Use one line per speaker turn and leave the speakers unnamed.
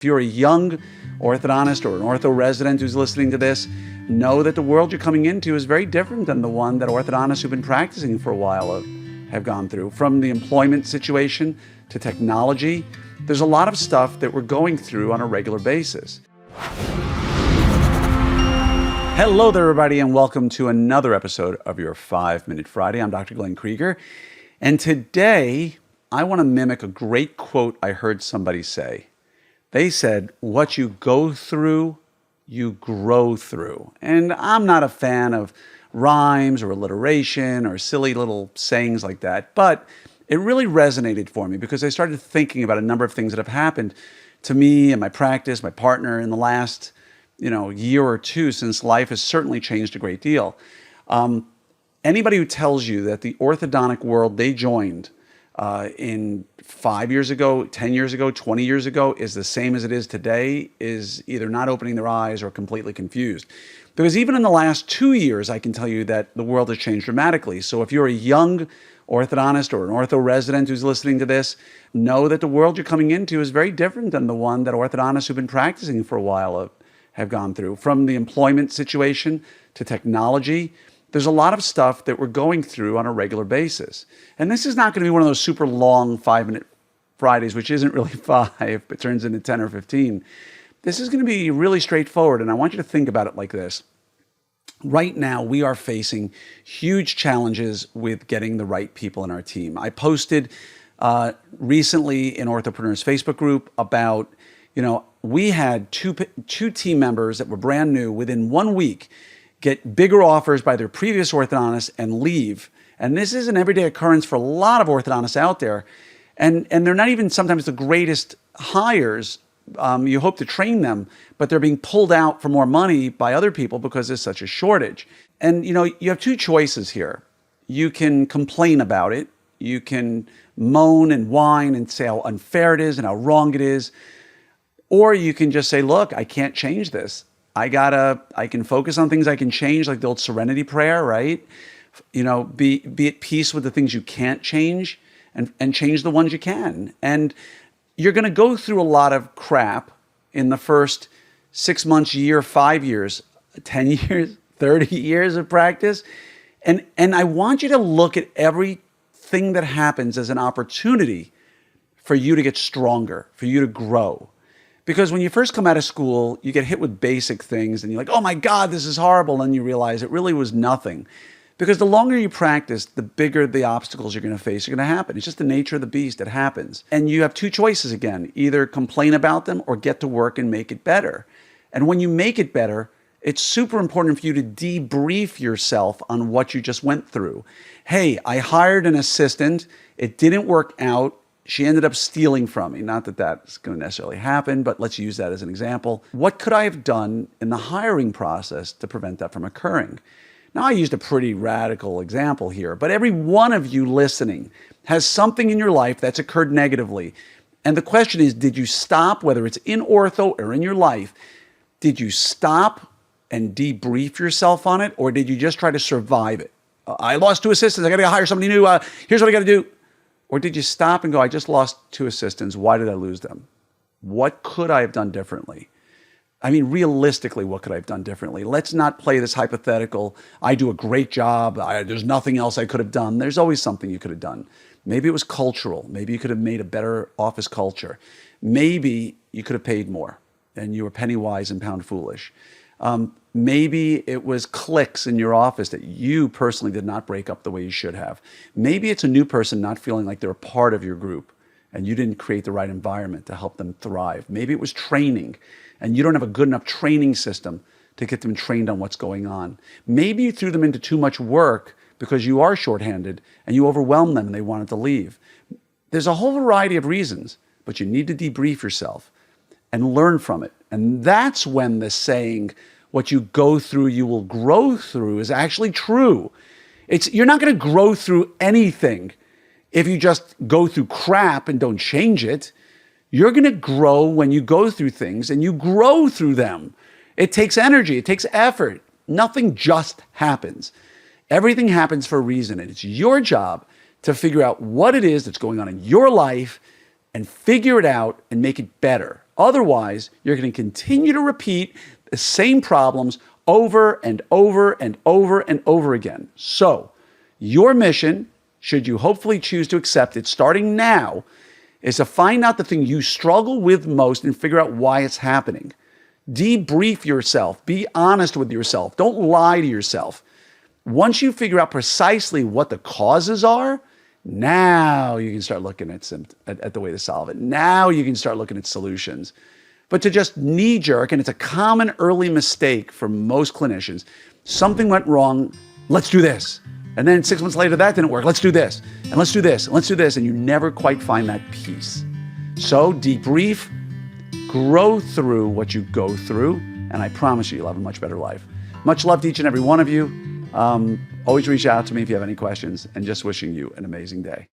If you're a young orthodontist or an ortho resident who's listening to this, know that the world you're coming into is very different than the one that orthodontists who've been practicing for a while have gone through. From the employment situation to technology, there's a lot of stuff that we're going through on a regular basis. Hello there, everybody, and welcome to another episode of your 5-Minute Friday. I'm Dr. Glenn Krieger, and today I want to mimic a great quote I heard somebody say. They said, what you go through, you grow through. And I'm not a fan of rhymes or alliteration or silly little sayings like that, but it really resonated for me because I started thinking about a number of things that have happened to me and my practice, my partner in the last year or two, since life has certainly changed a great deal. Anybody who tells you that the orthodontic world they joined in 5 years ago, 10 years ago, 20 years ago is the same as it is today is either not opening their eyes or completely confused. Because even in the last 2 years, I can tell you that the world has changed dramatically. So if you're a young orthodontist or an ortho resident who's listening to this, know that the world you're coming into is very different than the one that orthodontists who've been practicing for a while have gone through. From the employment situation to technology, there's a lot of stuff that we're going through on a regular basis. And this is not going to be one of those super long 5-Minute Fridays, which isn't really 5, but turns into 10 or 15. This is going to be really straightforward, and I want you to think about it like this. Right now, we are facing huge challenges with getting the right people in our team. I posted recently in Orthopreneurs Facebook group about, we had two team members that were brand new within 1 week get bigger offers by their previous orthodontist and leave. And this is an everyday occurrence for a lot of orthodontists out there. And they're not even sometimes the greatest hires. You hope to train them, but they're being pulled out for more money by other people because there's such a shortage. And you have two choices here. You can complain about it. You can moan and whine and say how unfair it is and how wrong it is. Or you can just say, look, I can't change this. I can focus on things I can change, like the old serenity prayer, right? Be at peace with the things you can't change and change the ones you can. And you're going to go through a lot of crap in the first 6 months, year, 5 years, 10 years, 30 years of practice. And I want you to look at everything that happens as an opportunity for you to get stronger, for you to grow. Because when you first come out of school, you get hit with basic things and you're like, oh my God, this is horrible. And you realize it really was nothing. Because the longer you practice, the bigger the obstacles you're going to face are going to happen. It's just the nature of the beast. It happens. And you have two choices again, either complain about them or get to work and make it better. And when you make it better, it's super important for you to debrief yourself on what you just went through. Hey, I hired an assistant. It didn't work out. She ended up stealing from me. Not that that's going to necessarily happen, but let's use that as an example. What could I have done in the hiring process to prevent that from occurring? Now, I used a pretty radical example here, but every one of you listening has something in your life that's occurred negatively. And the question is, did you stop, whether it's in ortho or in your life, did you stop and debrief yourself on it, or did you just try to survive it? I lost 2 assistants. I got to hire somebody new. Here's what I got to do. Or did you stop and go, I just lost 2 assistants. Why did I lose them? What could I have done differently? I mean, realistically, what could I have done differently? Let's not play this hypothetical, I do a great job, there's nothing else I could have done. There's always something you could have done. Maybe it was cultural. Maybe you could have made a better office culture. Maybe you could have paid more and you were penny wise and pound foolish. Maybe it was cliques in your office that you personally did not break up the way you should have. Maybe it's a new person not feeling like they're a part of your group and you didn't create the right environment to help them thrive. Maybe it was training and you don't have a good enough training system to get them trained on what's going on. Maybe you threw them into too much work because you are shorthanded and you overwhelmed them and they wanted to leave. There's a whole variety of reasons, but you need to debrief yourself and learn from it. And that's when the saying, what you go through, you will grow through, is actually true. You're not going to grow through anything if you just go through crap and don't change it. You're going to grow when you go through things and you grow through them. It takes energy. It takes effort. Nothing just happens. Everything happens for a reason, and it's your job to figure out what it is that's going on in your life and figure it out and make it better. Otherwise, you're going to continue to repeat the same problems over and over and over and over again. So, your mission, should you hopefully choose to accept it starting now, is to find out the thing you struggle with most and figure out why it's happening. Debrief yourself. Be honest with yourself. Don't lie to yourself. Once you figure out precisely what the causes are, now you can start looking at the way to solve it. Now you can start looking at solutions. But to just knee-jerk, and it's a common early mistake for most clinicians, something went wrong, let's do this. And then 6 months later, that didn't work. Let's do this, and let's do this, and let's do this, and you never quite find that peace. So debrief, grow through what you go through, and I promise you, you'll have a much better life. Much love to each and every one of you. Always reach out to me if you have any questions, and just wishing you an amazing day.